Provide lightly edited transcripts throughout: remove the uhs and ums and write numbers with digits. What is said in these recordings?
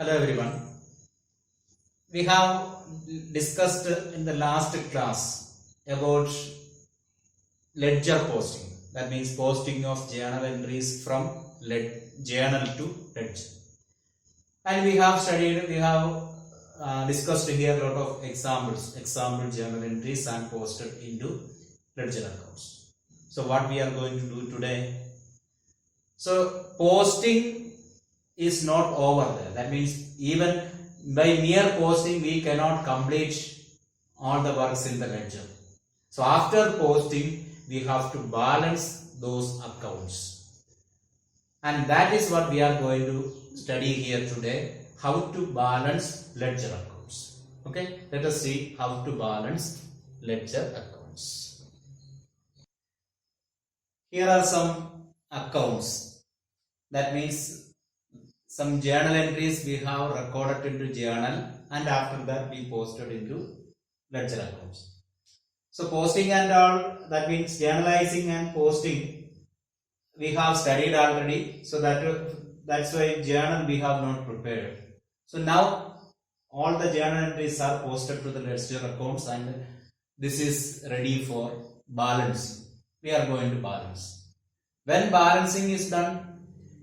Hello everyone. We have discussed in the last class about ledger posting. That means posting of journal entries from journal to ledger. And we have discussed here a lot of example journal entries and posted into ledger accounts. So what we are going to do today? So posting is not over there. That means even by mere posting we cannot complete all the works in the ledger. So after posting we have to balance those accounts, and that is what we are going to study here today, how to balance ledger accounts. Okay, let us see how to balance ledger accounts. Here are some accounts. That means some journal entries we have recorded into journal, and after that we posted into ledger accounts. So posting and all, that means journalizing and posting we have studied already, so that's why journal we have not prepared. So now all the journal entries are posted to the ledger accounts, and this is ready for balancing. We are going to balance. When balancing is done,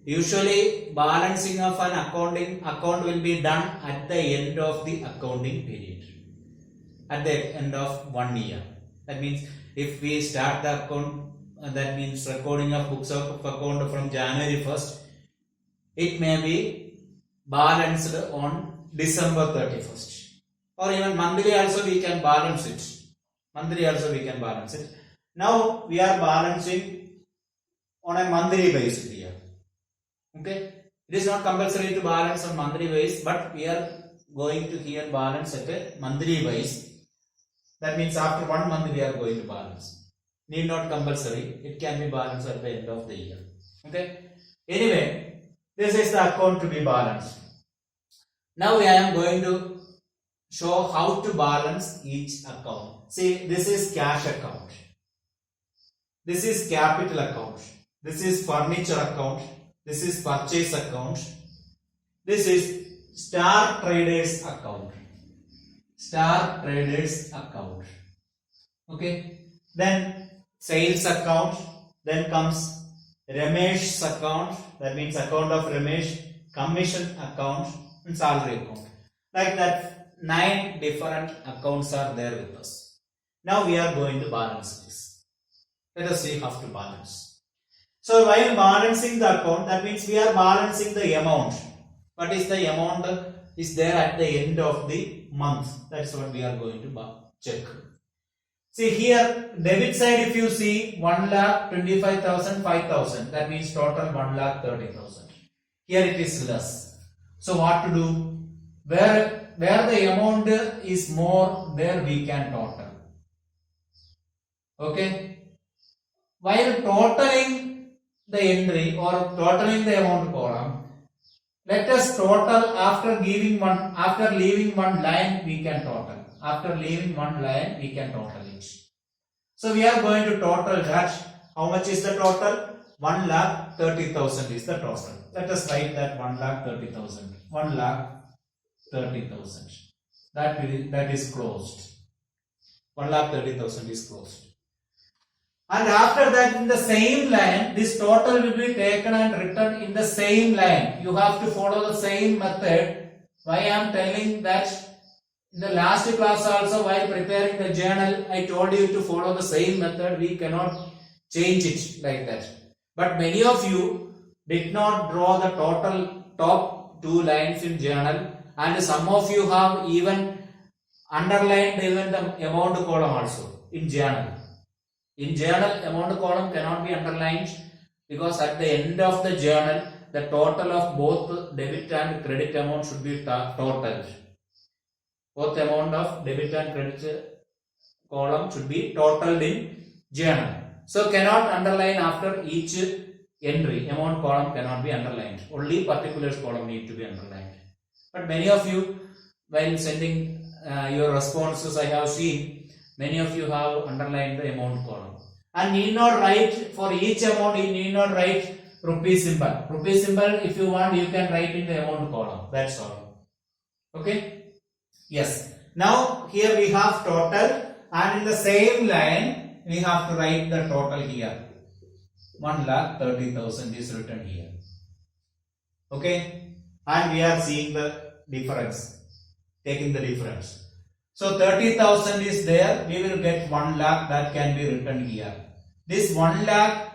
usually balancing of an account will be done at the end of the accounting period, at the end of 1 year. That means if we start the account, that means recording of books of account from January 1st, it may be balanced on December 31st, or even monthly also we can balance it. Now we are balancing on a monthly basis here. Okay, it is not compulsory to balance on monthly basis, but we are going to here balance at a monthly basis. That means after 1 month we are going to balance. Need not compulsory, it can be balanced at the end of the year. Okay, anyway, this is the account to be balanced. Now I am going to show how to balance each account. See, this is cash account, this is capital account, this is furniture account, this is purchase account, this is Star Traders account. Okay, then sales account, then comes Ramesh's account, that means account of Ramesh, commission account, and salary account. Like that, 9 different accounts are there with us. Now we are going to balance this. Let us see how to balance. So while balancing the account, that means we are balancing the amount. What is the amount is there at the end of the month? That's what we are going to check. See here, debit side if you see 1,25,000, 5,000, that means total 1,30,000. Here it is less. So what to do? Where the amount is more, there we can total. Okay. While totaling the entry or totaling the amount column, let us total after leaving one line we can total. After leaving one line we can total it. So we are going to total that. How much is the total? 1,30,000 is the total. Let us write that 1,30,000. 1,30,000. That is closed. 1,30,000 is closed. And after that, in the same line, this total will be taken and written in the same line. You have to follow the same method. Why I am telling that? In the last class also, while preparing the journal, I told you to follow the same method. We cannot change it like that. But many of you did not draw the total top 2 lines in journal, and some of you have even underlined even the amount column also in journal. In journal, amount column cannot be underlined because at the end of the journal, the total of both debit and credit amount should be totaled. Both amount of debit and credit column should be totaled in journal. So cannot underline after each entry. Amount column cannot be underlined. Only particulars column need to be underlined. But many of you, while sending your responses, I have seen many of you have underlined the amount column. And need not write for each amount, you need not write rupee symbol. Rupee symbol, if you want, you can write in the amount column. That's all. Okay? Yes. Now here we have total, and in the same line we have to write the total here. 1,30,000 is written here. Okay? And we are seeing the difference, taking the difference. So 30,000 is there, we will get 1 lakh, that can be written here. This 1 lakh,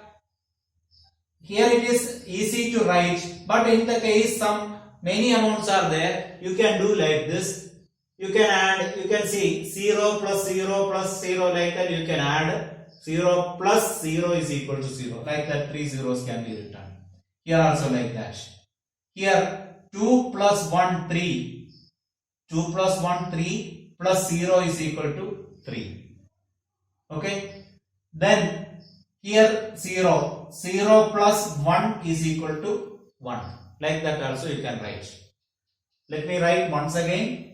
here it is easy to write, but in the case many amounts are there, you can do like this. You can add, you can see 0 plus 0 plus 0, like that you can add 0 plus 0 is equal to 0, like that 3 zeros can be written. Here also like that. Here 2 plus 1 3, 2 plus 1 3 plus 0 is equal to 3. Okay. Then here 0, 0 plus 1 is equal to 1, like that also you can write. Let me write once again.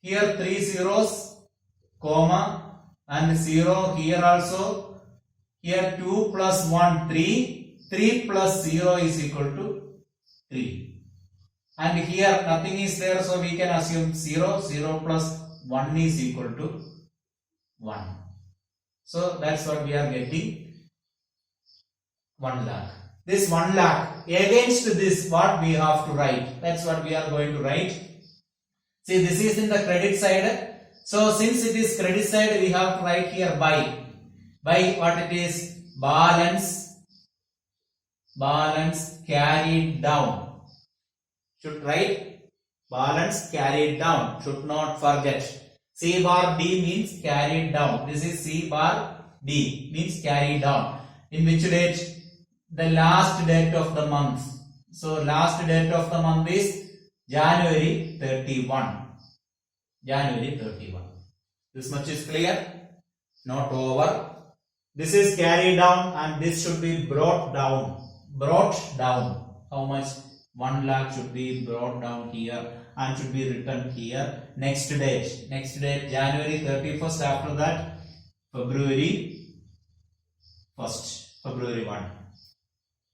Here 3 zeros, comma, and 0 here also. Here 2 plus 1 3, 3 plus 0 is equal to 3. And here nothing is there, so we can assume 0, 0 plus 1 is equal to 1. So that's what we are getting, 1 lakh. This 1 lakh, against this what we have to write, that's what we are going to write. See, this is in the credit side. So since it is credit side, we have to write here by. By what it is? Balance carried down. Should write balance carried down. Should not forget. C bar D means carried down. This is C bar D means carried down. In which date? The last date of the month. So last date of the month is January 31. January 31. This much is clear? Not over. This is carried down and this should be brought down. Brought down. How much? 1 lakh should be brought down here and should be written here. Next date. Next date January 31st. After that February 1st. February 1.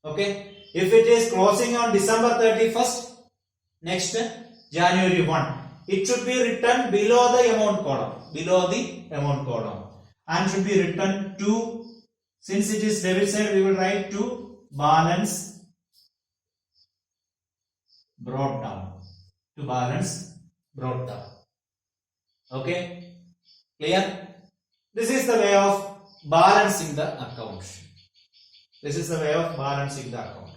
Okay. If it is closing on December 31st, next January 1. It should be written below the amount column. Below the amount column. And should be written to, since it is debit side, we will write to balance brought down. To balance brought down. Okay. Clear? This is the way of balancing the account. This is the way of balancing the account.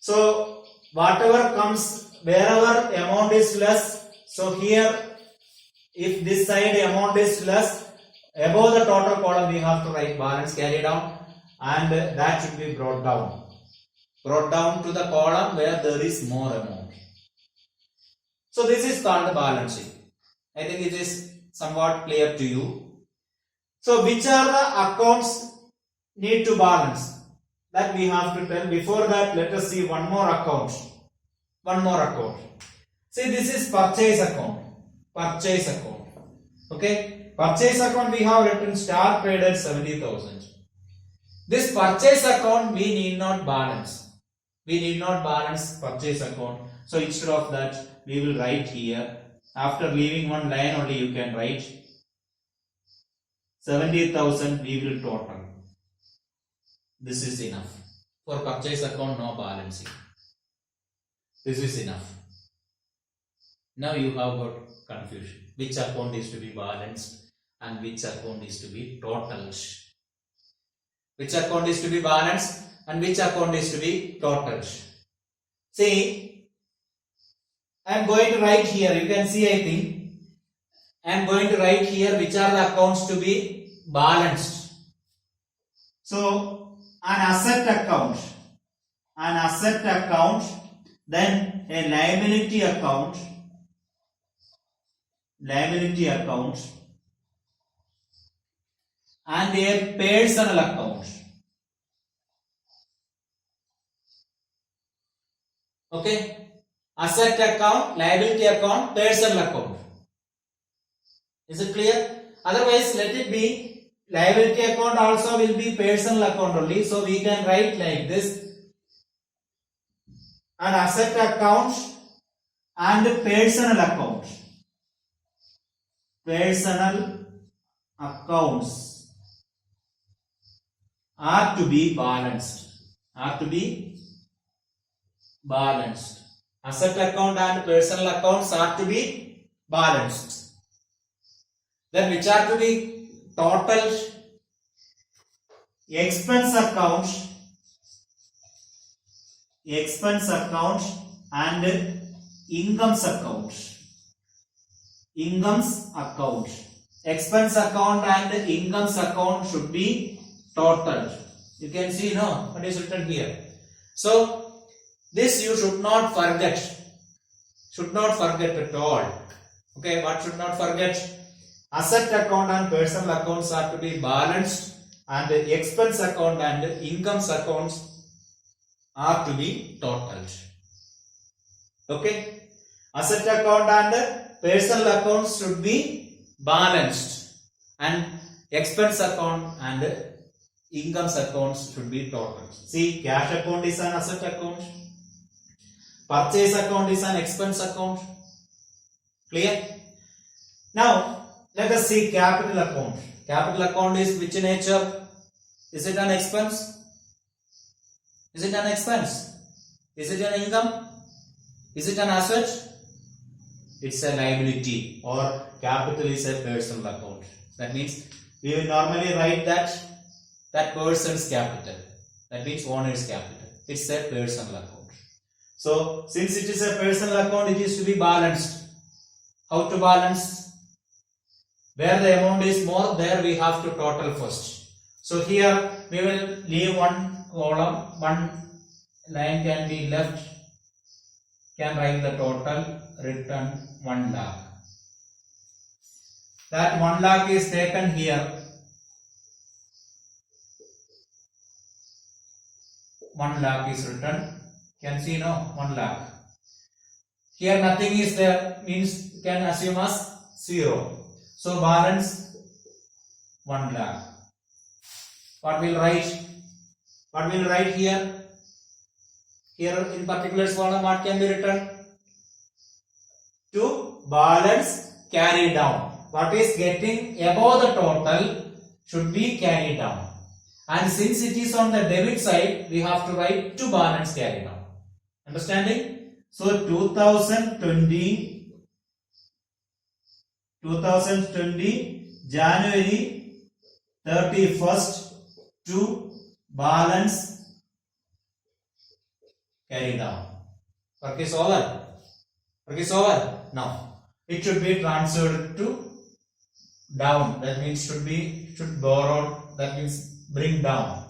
So whatever comes, wherever amount is less, so here if this side amount is less, above the total column we have to write balance carried down, and that should be brought down. Brought down to the column where there is more amount. So this is called the balancing. I think it is somewhat clear to you. So which are the accounts need to balance? That we have to tell. Before that, let us see one more account. One more account. See, this is purchase account. Purchase account. Okay. Purchase account we have written star paid at 70,000. This purchase account we need not balance. We need not balance purchase account. So instead of that, we will write here. After leaving one line only, you can write 70,000 we will total. This is enough. For purchase account, no balancing. This is enough. Now you have got confusion. Which account is to be balanced and which account is to be totaled. Which account is to be balanced and which account is to be totaled. See, I am going to write here. You can see, I think. I am going to write here which are the accounts to be balanced. So, an asset account, then a liability account, and a personal account. Okay, asset account, liability account, personal account. Is it clear? Otherwise, let it be liability account also will be personal account only. So we can write like this: an asset account and personal account. Personal accounts are to be balanced. Asset account and personal accounts are to be balanced. Then which are to be total? Expense account and incomes account. Expense account and incomes account should be total. You can see no what is written here. So this you should not forget. At all. Okay, what should not forget? Asset account and personal accounts are to be balanced, and the expense account and incomes accounts are to be totaled. Okay, asset account and personal accounts should be balanced, and expense account and incomes accounts should be totaled. See, cash account is an asset account, purchase account is an expense account. Clear? Now let us see capital account. Capital account is which nature? Is it an expense? Is it an expense? Is it an income? Is it an asset? It's a liability, or capital is a personal account. That means we will normally write that person's capital. That means owner's capital. It's a personal account. So since it is a personal account, it is to be balanced. How to balance? Where the amount is more, there we have to total first. So here we will leave one column, one line can be left, can write the total, return 1 lakh. That 1 lakh is taken here. 1 lakh is written. Can see no 1 lakh. Here nothing is there, means can assume as 0. So balance 1 lakh. What we'll write? Here? Here in particulars column, what can be written? To balance carry down. What is getting above the total should be carried down. And since it is on the debit side, we have to write to balance carry down. Understanding? So 2020 January 31st to balance carry down. Work is over. Now it should be transferred to down. That means should borrow. That means bring down.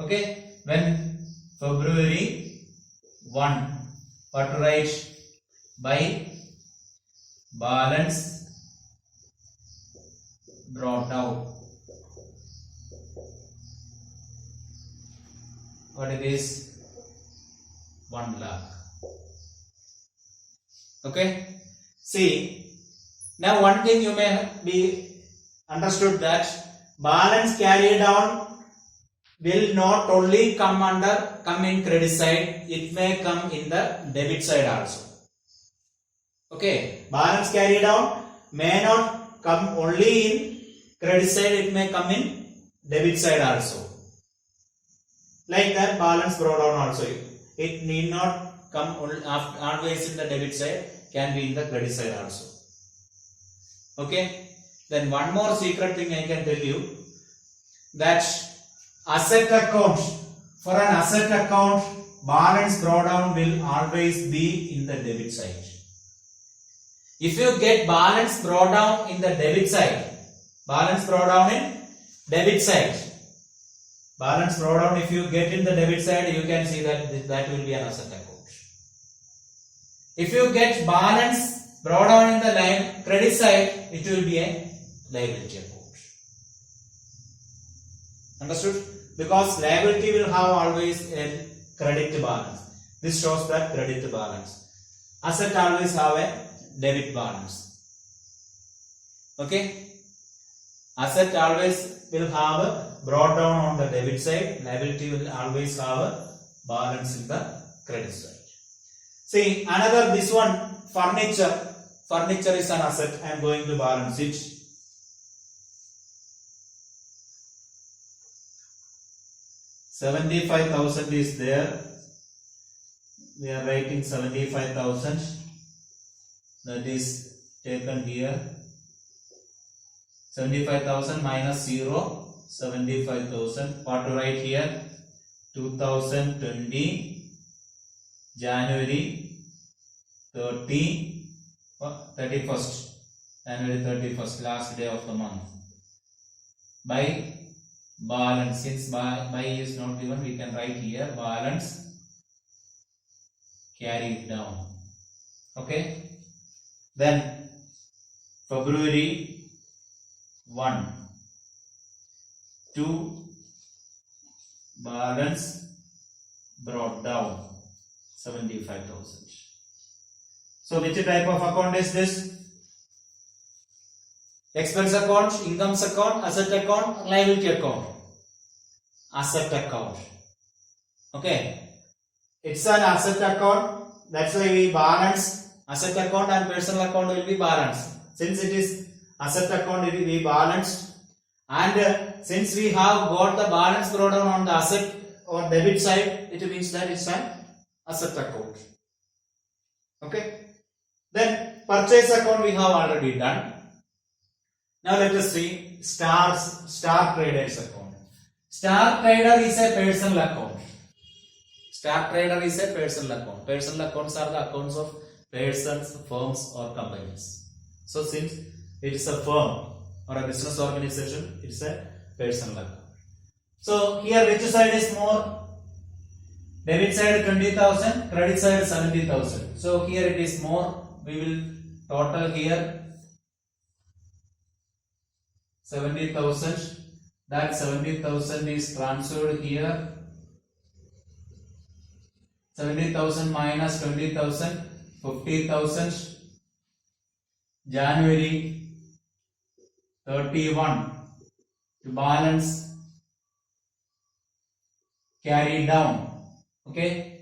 Okay. When February 1, what to write? By balance brought down. What it is? 1 lakh. Okay. See, now one thing you may be understood that balance carried down will not only come in credit side, it may come in the debit side also. Okay, balance carried down may not come only in credit side, it may come in debit side also. Like that, balance brought down also, it need not come always in the debit side, can be in the credit side also. Okay, then one more secret thing I can tell you, that asset account, for an asset account, balance drawdown will always be in the debit side. If you get balance drawdown in the debit side, balance drawdown in debit side, balance drawdown if you get in the debit side, you can see that will be an asset account. If you get balance drawdown in the credit side, it will be a liability account. Understood? Because liability will have always a credit balance. This shows that credit balance. Asset always have a debit balance. Okay? Asset always will have a brought down on the debit side. Liability will always have a balance in the credit side. See, another this one, furniture. Furniture is an asset. I am going to balance it. $75,000 is there. We are writing 75,000. That is taken here. 75,000 minus 0. 75,000. What to write here? 2020 January 31st. January 31st, last day of the month. By balance, since by is not given, we can write here balance, carry it down. Okay. Then February 1 to balance brought down 75,000. So which type of account is this? Expense account, income account, asset account, liability account. Asset account. Okay. It's an asset account. That's why we balance. Asset account and personal account will be balanced. Since it is asset account, it will be balanced. And since we have got the balance brought down on the asset or debit side, it means that it's an asset account. Okay. Then purchase account we have already done. Now let us see Star Traders account. Star Trader is a personal account. Star Trader is a personal account. Personal accounts are the accounts of persons, firms or companies. So since it is a firm or a business organization, it's a personal account. So here which side is more? Debit side 20,000, credit side 70,000. So here it is more. We will total here 70,000. That 70,000 is transferred here. 70,000 minus 20,000, 50,000. January 31 to balance, carry down. Okay.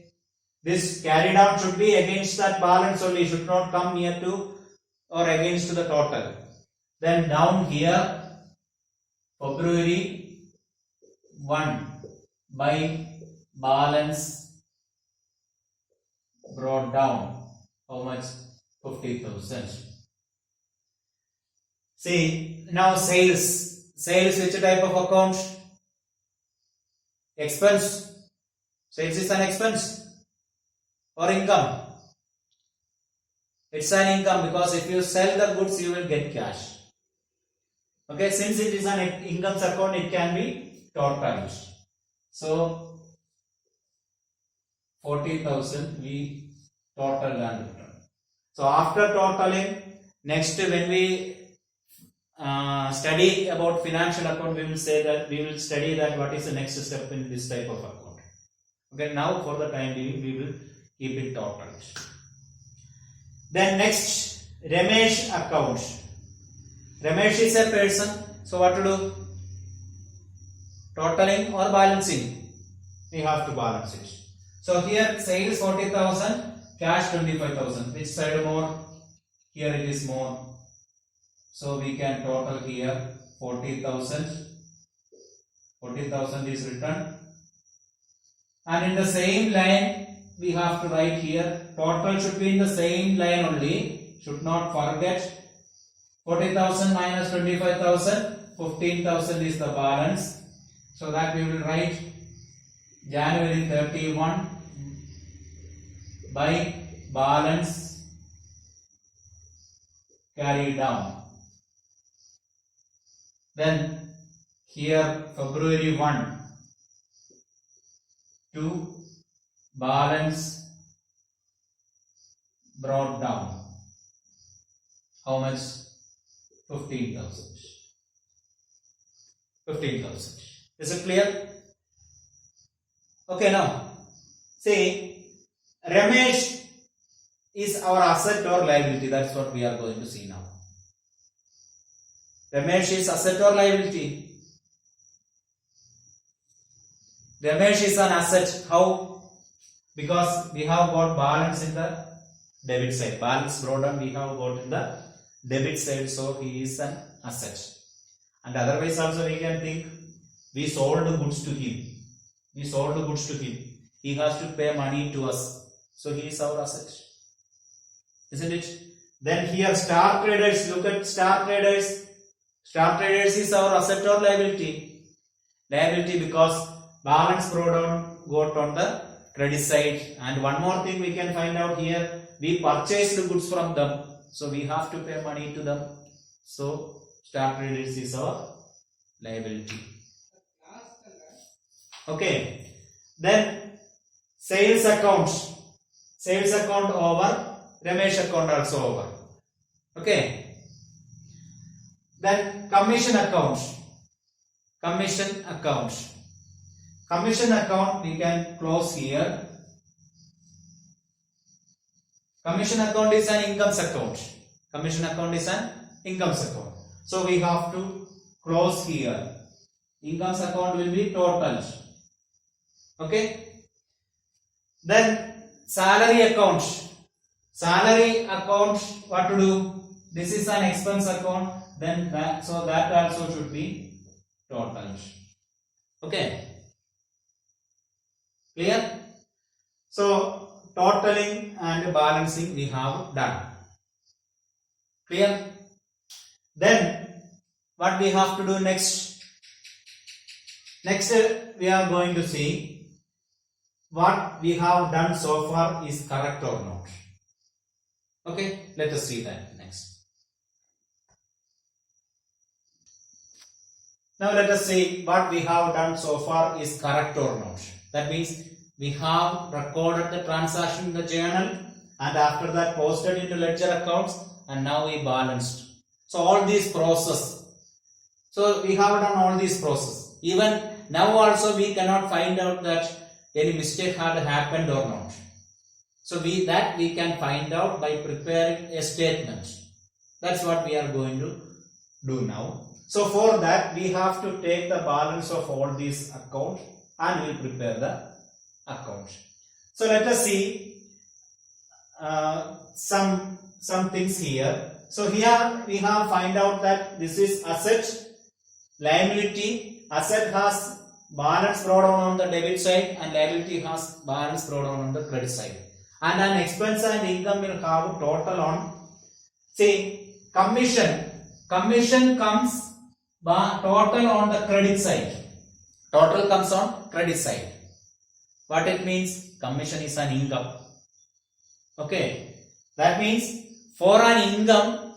This carry down should be against that balance only, should not come near to or against the total. Then down here, February 1 by balance brought down. How much? 50,000. See, now sales. Sales, which type of account? Expense. Sales is an expense or income. It's an income because if you sell the goods, you will get cash. Okay, since it is an income account, it can be totaled. So 40,000 we total and return. So after totaling, next when we study about financial account, we will say that we will study that what is the next step in this type of account. Okay, now for the time being, we will keep it totaled. Then next, Ramesh account. Ramesh is a person. So what to do? Totaling or balancing? We have to balance it. So here sales 40,000, cash 25,000. Which side more? Here it is more. So we can total here 40,000. 40,000 is written. And in the same line, we have to write here. Total should be in the same line only. Should not forget. 40,000 minus 25,000. 15,000 is the balance. So that we will write January 31 by balance carry down. Then here February 1 to balance brought down. How much? 15,000. 15,000. Is it clear? Okay, now see, Ramesh is our asset or liability. That's what we are going to see now. Ramesh is asset or liability? Ramesh is an asset. How? Because we have got balance in the debit side. Balance brought down we have got in the debit side. So he is an asset. And otherwise also we can think we sold the goods to him. We sold the goods to him. He has to pay money to us. So he is our asset. Isn't it? Then here Star Traders, look at Star Traders. Star Traders is our asset or liability? Liability, because balance brought down got on the credit side. And one more thing we can find out here, we purchased the goods from them. So we have to pay money to them. So Star Traders is our liability. Okay. Then sales account. Sales account over. Ramesh account also over. Okay. Then commission account. Commission account. Commission account we can close here. Commission account is an income account. Commission account is an income account. So we have to close here. Income account will be total. Okay. Then salary account. Salary account, what to do? This is an expense account. Then so that also should be total. Okay. Clear? So totaling and balancing we have done. Clear? Then what we have to do next? Next we are going to see what we have done so far is correct or not. Okay, let us see that next. Now let us see what we have done so far is correct or not. That means we have recorded the transaction in the journal and after that posted into ledger accounts and now we balanced. So all these process. So we have done all these process. Even now also we cannot find out that any mistake had happened or not. So we can find out by preparing a statement. That's what we are going to do now. So for that we have to take the balance of all these accounts and we'll prepare the account. So let us see some things here. So here we have find out that this is asset, liability. Asset has balance brought on the debit side and liability has balance brought on the credit side. And an expense and income will have total on. See, commission. Commission comes total on the credit side. Total comes on credit side. What it means? Commission is an income. Okay. That means for an income,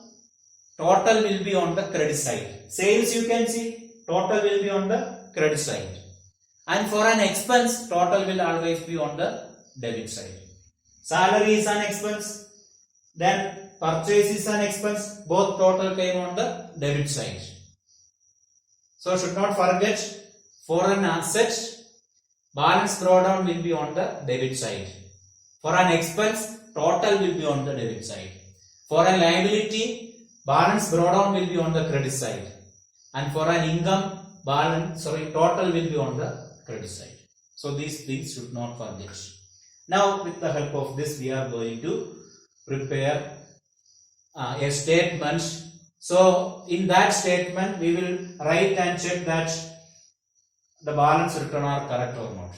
total will be on the credit side. Sales you can see, total will be on the credit side. And for an expense, total will always be on the debit side. Salary is an expense. Then purchase is an expense. Both total came on the debit side. So should not forget, for an asset, balance drawdown will be on the debit side. For an expense, total will be on the debit side. For a liability, balance drawdown will be on the credit side. And for an income, total will be on the credit side. So these things should not forget. Now with the help of this we are going to prepare a statement. So in that statement we will write and check that the balance written are correct or not.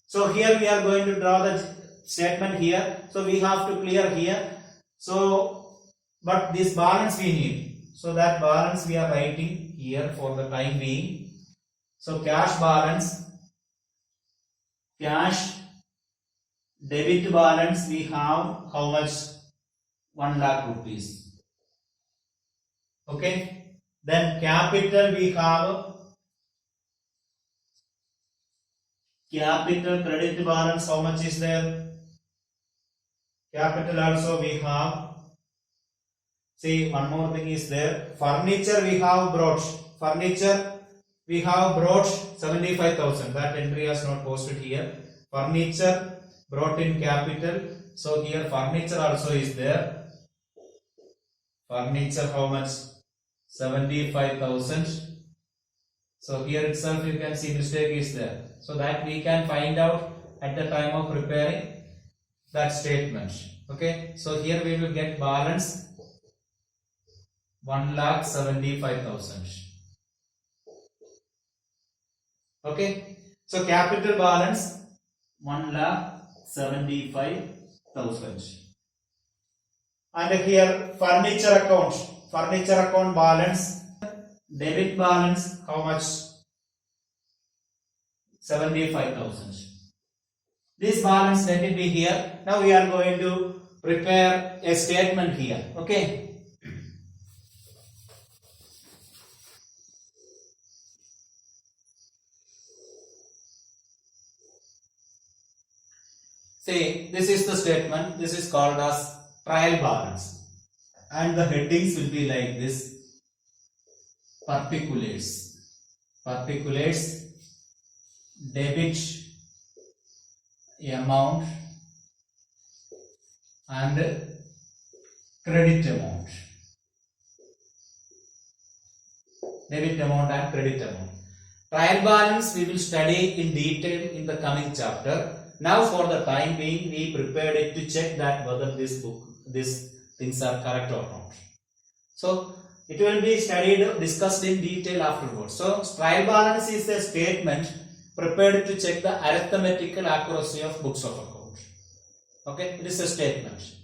So here we are going to draw the statement here. So we have to clear here. So but this balance we need. So that balance we are writing here for the time being. So cash balance, cash debit balance we have how much? 1 lakh rupees. Okay. Then capital we have capital credit balance how much is there? Capital also we have. See, one more thing is there. Furniture we have brought. Furniture we have brought 75,000. That entry has not posted here. Furniture brought in capital. So here furniture also is there. Furniture how much? 75,000. So here itself you can see mistake is there. So that we can find out at the time of preparing that statement. Okay. So here we will get balance 1,75,000. Okay. So capital balance 1,75,000. And here furniture account balance, debit balance, how much? 75,000. This balance, let it be here. Now we are going to prepare a statement here. Okay. See, this is the statement. This is called as trial balance. And the headings will be like this. Particulars, debit amount and credit amount. Debit amount and credit amount. Trial balance we will study in detail in the coming chapter. Now for the time being, we prepared it to check that whether these things are correct or not. So it will be studied, discussed in detail afterwards. So trial balance is a statement prepared to check the arithmetical accuracy of books of account. Okay, it is a statement.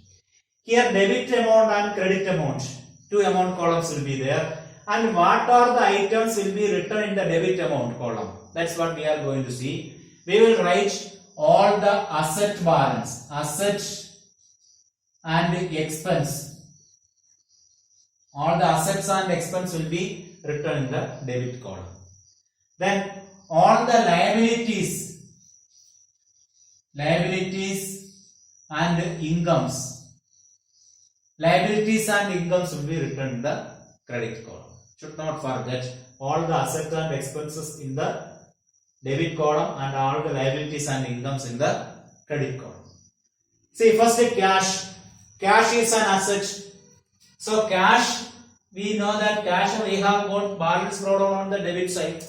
Here debit amount and credit amount, two amount columns will be there. And what are the items will be written in the debit amount column? That's what we are going to see. We will write all the asset balance, asset and expense. All the assets and expense will be written in the debit column. Then all the liabilities and incomes. Liabilities and incomes will be written in the credit column. Should not forget all the assets and expenses in the debit column and all the liabilities and incomes in the credit column. See, first cash. Cash is an asset. So cash, we know that cash we have got balance brought on the debit side.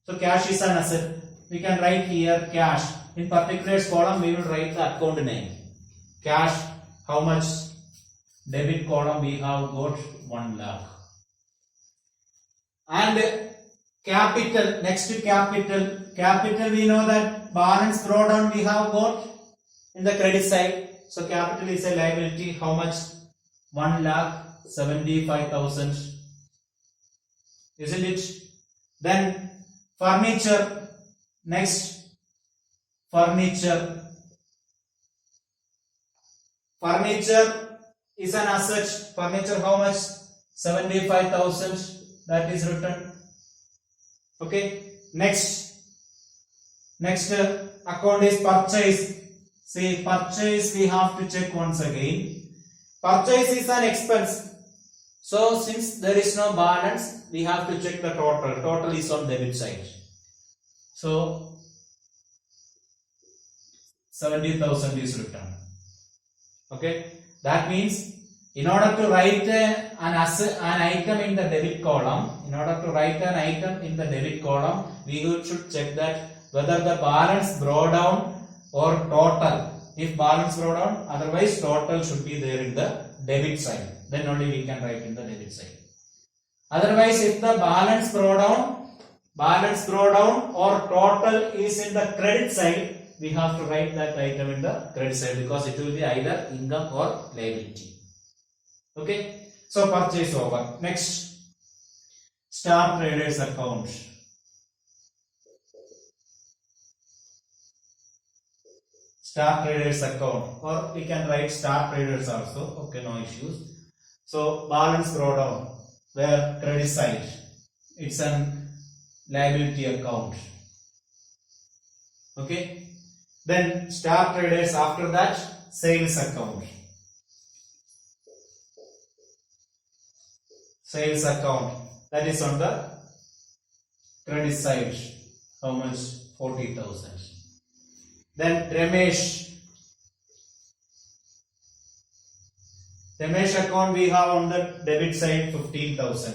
So cash is an asset. We can write here cash. In particulars column we will write the account name. Cash, how much? Debit column we have got 1 lakh. And capital, next to capital. Capital we know that balance brought on we have got in the credit side. So capital is a liability. How much? 1,75,000. Isn't it? Then furniture. Next, furniture. Furniture is an asset. Furniture how much? 75,000. That is written. Okay. Next account is purchase. See, purchase we have to check once again. Purchase is an expense. So since there is no balance, we have to check the total. Total is on debit side. So 70,000 is written. Okay. That means in order to write an item in the debit column, we should check that whether the balance brought down or total. If balance brought down, otherwise total should be there in the debit side. Then only we can write in the debit side. Otherwise, if the balance brought down or total is in the credit side, we have to write that item in the credit side because it will be either income or liability. Okay. So purchase over. Next, Star Traders account. Star Traders account, or we can write Star Traders also. Okay, no issues. So balance brought down, where credit side, it's an liability account. Okay. Then Star Traders, after that sales account. Sales account, that is on the credit side. How much? 40,000. Then Ramesh account we have on the debit side 15,000.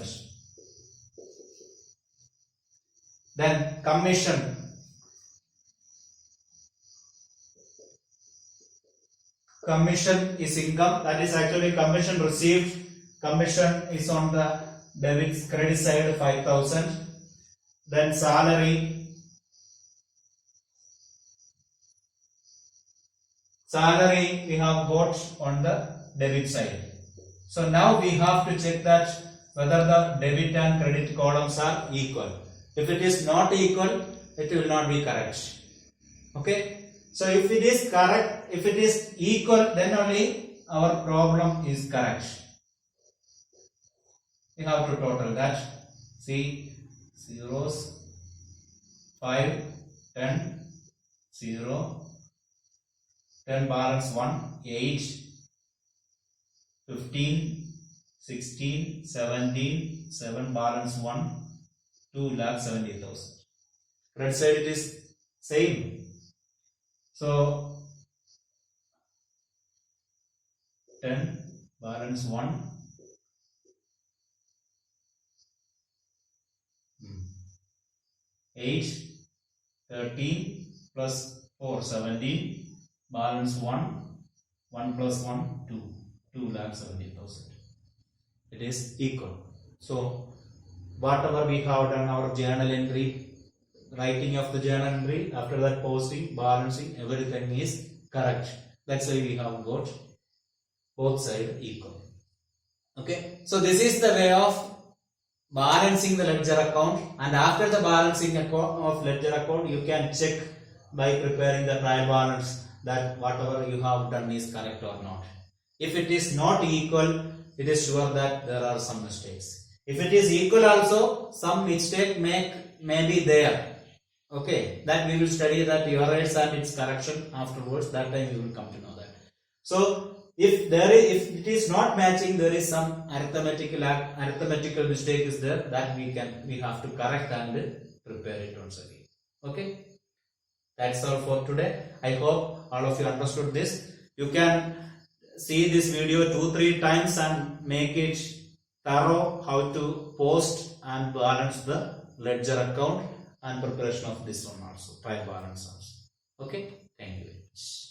Then commission. Commission is income, that is actually commission received. Commission is on the credit side 5,000. Then salary. Salary we have got on the debit side. So now we have to check that whether the debit and credit columns are equal. If it is not equal, it will not be correct. Okay. So if it is correct, if it is equal, then only our problem is correct. We have to total that. See, zeros, 5, 10, 0, 10 balance 1, 8, 15, 16, 17, 7 balance 1, 2,70,000. Credit side it is same. So 10 balance 1, 8, 13 plus 4, 17, balance 1, 1 plus 1, 2, 2,70,000. It is equal. So whatever we have done, our journal entry, writing of the journal entry, after that posting, balancing, everything is correct. That's why we have got both sides equal. Okay, so this is the way of balancing the ledger account, and after the balancing of ledger account, you can check by preparing the trial balance that whatever you have done is correct or not. If it is not equal, it is sure that there are some mistakes. If it is equal also, some mistake may be there. Okay, that we will study that errors and its correction afterwards. That time we will come to know that. So if it is not matching, there is some arithmetical mistake is there, that we have to correct and prepare it once again. Okay, that's all for today. I hope all of you understood this. You can see this video 2-3 times and make it thorough how to post and balance the ledger account and preparation of this one also, trial balance also. Okay, thank you very much.